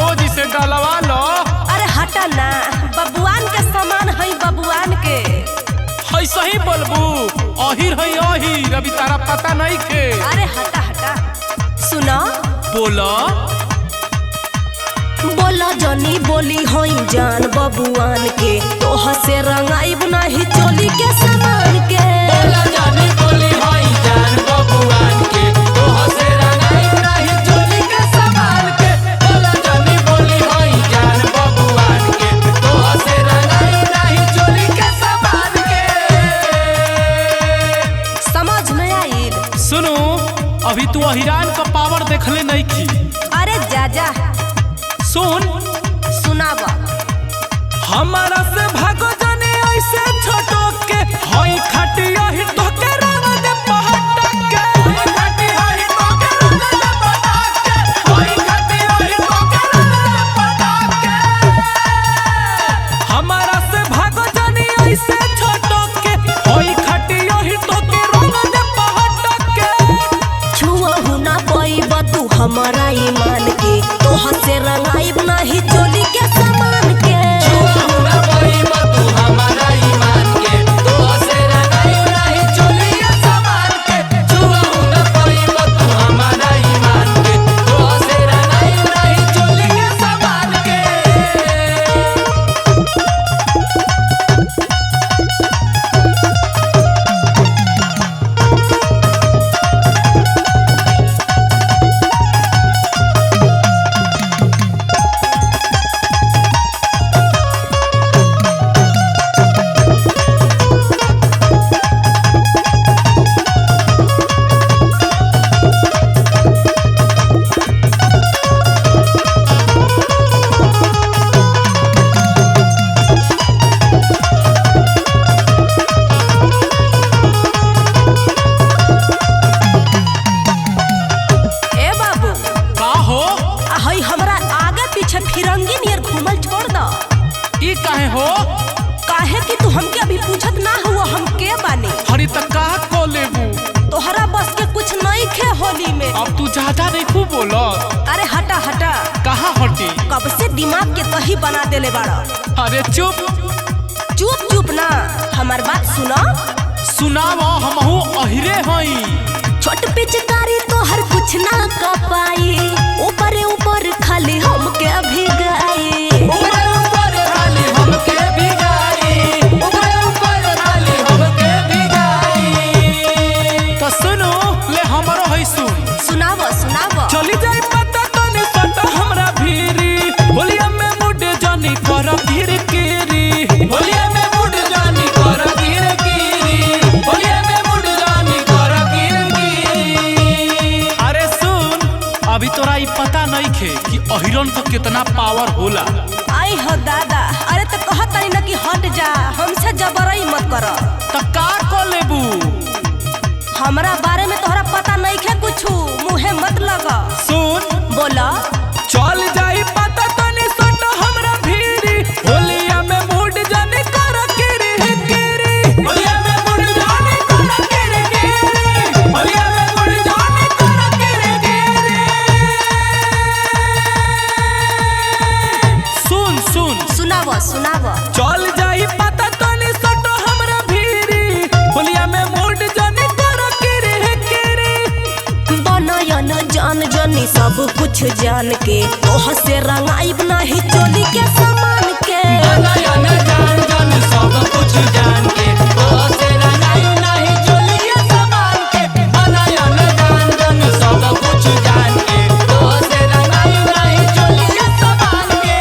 रोज इसे डलवा लो। अरे हटा ना, बबुआन के सामान है बबुआन के। है सही बोलबू, अहिर है अहिर, अभी तारा पता नहीं के। अरे हटा हटा, सुनो बोला बोला जनी बोली होई जान बबुआन के, तोह से रंगाइब नहीं चोली के सामान के। बोला जानी बोली होई जान बबुआन के, तोह से रंगाइब नहीं चोली के सामान के। बोला जानी बोली होई जान बबुआन के, तोह से रंगाइब नहीं चोली के सामान के। समझ में आई? सुनो, अभी तू अहिरान का पावर देखले नहीं की। अरे जा जा सुन सुनाब। हमारा से भागो जाने ऐसे छोटो के, होई खटिया ही तो के रंग दे पहटक के। होई खटिया ही तो के रंग दे पहटक के। होई खटिया ही तो के रंग दे पहटक के। हमारा से भागो जाने ऐसे छोटो के, होई खटिया ही तो के रंग दे पहटक के। छुआ ना पैब तू हमारा ईमान के, तोह से रंगाइब नहीं चोली के सामान के। फिरंगी नियर घूमल छोड़ द। ई काहे हो? काहे कि तू हमके अभी पूछत ना हुआ हम के बानी। हरी तक कहा को लेबू, तोहरा बस के कुछ नहीं खे होली में। अब तू ज्यादा नहीं खूब बोला। अरे हटा हटा, कहाँ हटी? कब से दिमाग के तही बना देले बाड़ा। अरे चुप चुप चुप ना, हमार बात सुना। सुनावा, हमहू अहिरे हई। छोट पिचकारी तो हर कुछ ना कर पाई, ऊपर ऊपर खाली हमके भिगाई। ऊपर ऊपर खाली हमके भिगाई। ऊपर ऊपर खाली हमके भिगाई। तो सुनो ले हमरो हई सुन। सुनावो सुनावो। चली जाई पता तने सट हमरा भीरी, होलिया में मुड जानी कर गिर गिरी। होलिया में मुड जानी कर गिर गिरी। होलिया में मुड जानी कर गिर गिरी। अरे सुन, अभी तोरा ई पता नहीं खे कि अहिरन का कितना पावर होला। आई हो दादा, अरे तो कहत नहीं ना कि हट जा, हमसे जबरई मत कर। तो का को लेबू? हमरा बारे में तोहरा पता नहीं खे कुछ, मुहे मत लगा। सुन बोला। चल जाई पता तने सट हमरा भीरी, होलिया में मूड जाने कर गिरी गिरी। होलिया में मूड जाने कर गिरी गिरी। होलिया में मूड जाने कर गिरी गिरी। सुन सुन सुनावो सुनावो। चल जाई पता तने सट हमरा भीरी, होलिया में मूड जाने कर गिरी गिरी। बनयन जान जनी सब कुछ जान के, तोह से रंगाइब नहीं चोली के सामान के। बनयन जान जन सब कुछ जान के, तोह से रंगाइब नहीं चोली के सामान के। बनयन जान जन सब कुछ जान के, तोह से रंगाइब नहीं चोली के सामान के।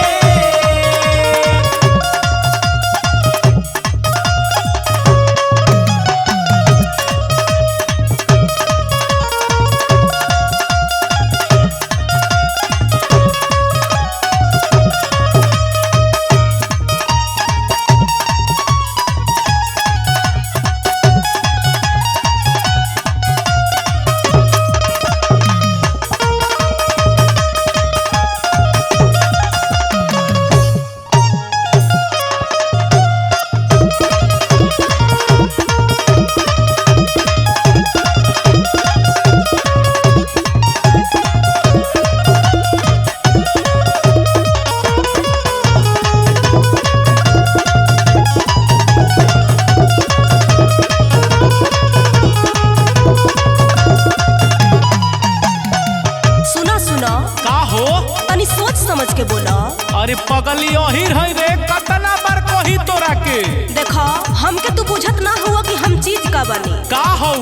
बोला। अरे पगली ओहिर है रे, कतना बार कही तोरा के। देखो हमके तू बुझत ना हुआ कि हम चीज का बनी का हो,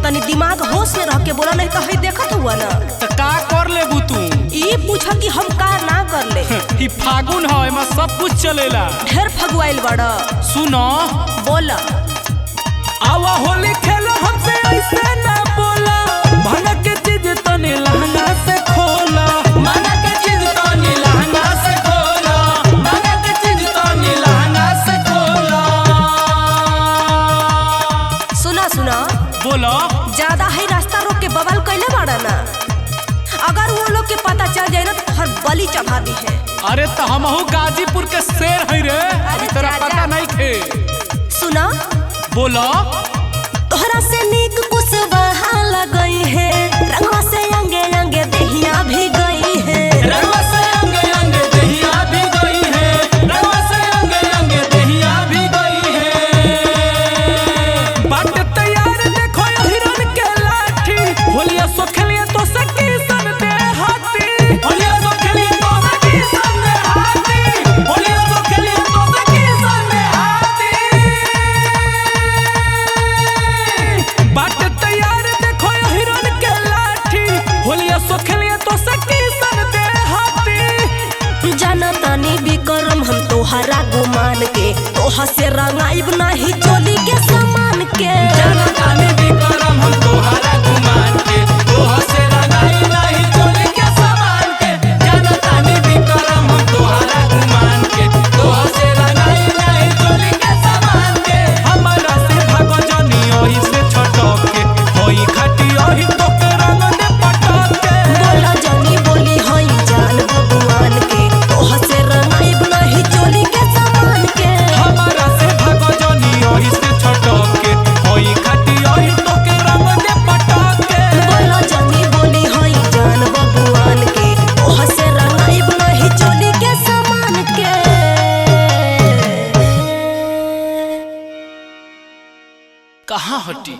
तनी दिमाग होश में रह के बोला, नहीं तो है देखत हुआ ना त का कर लेबू तू। ई पूछा कि हम का ना कर ले। ई फागुन है, एमा सब कुछ चलेला। ढेर फगुआइल बड़ा। सुनो बोला आवा होली खेलो हमसे ऐसे ना बोला, भांगा के चीज तनी लहंगा से खोला, भांगा के चीज तनी लहंगा से खोला, भांगा के चीज तनी लहंगा से खोला। सुना सुना बोलो ज्यादा है रास्ता रोक के बवाल कैले बाड़ा ना, अगर वो लोग के पता चल जाए ना तो हर बलि चढ़ा दी है। अरे तो हमहू गाजीपुर के शेर है रे, अभी तोरा जा, पता जा। नहीं थे। सुना बोलो तोहरा से नीक कुशवाहा लगई है, रंगवा से अंगे अंगे देहिया भी गई है। रंगवा से अंगे अंगे दहिया भी गई है, रंगवा से अंगे अंगे दहिया भी गई है। बाट तैयार देखो हिरन के लाठी, होलिया सो खेलिए तो सकी सन दे हाथी, होलिया सो खेलिए तो सकी सन दे हाथी, होलिया सो खेलिए तो सकी सन दे हाथी। बाट तैयार देखो हिरन के लाठी, होलिया सो खेलिए तो सकी सन दे हाथी। जाना तानी विक्रम हम तोहरा गुमान के, तोहा से रंगाइब नाही चोली के समान के। जनता ने विक्रम हम तोहरा गुमान के, तोह से रंगाई नहीं चोली के समान के। जनता ने विक्रम हम तोहरा गुमान के, तोह से रंगाई नहीं चोली के समान के। हमरा से भागो जनी ओही से छटक के, होई खाटी ओही तो के रंग दे पटक के। बोला जानी बोली हई जान भगवान के, तोहा से रंगाइब नाही चोली के समान के। हमरा से भागो जनी ओही से छटक के, होई खाटी ओही तो के रंग दे पटक के। बोला जानी बोली हई जान भगवान के, तोहा से रंगाइब नाही चोली के समान के। कहाँ हटी।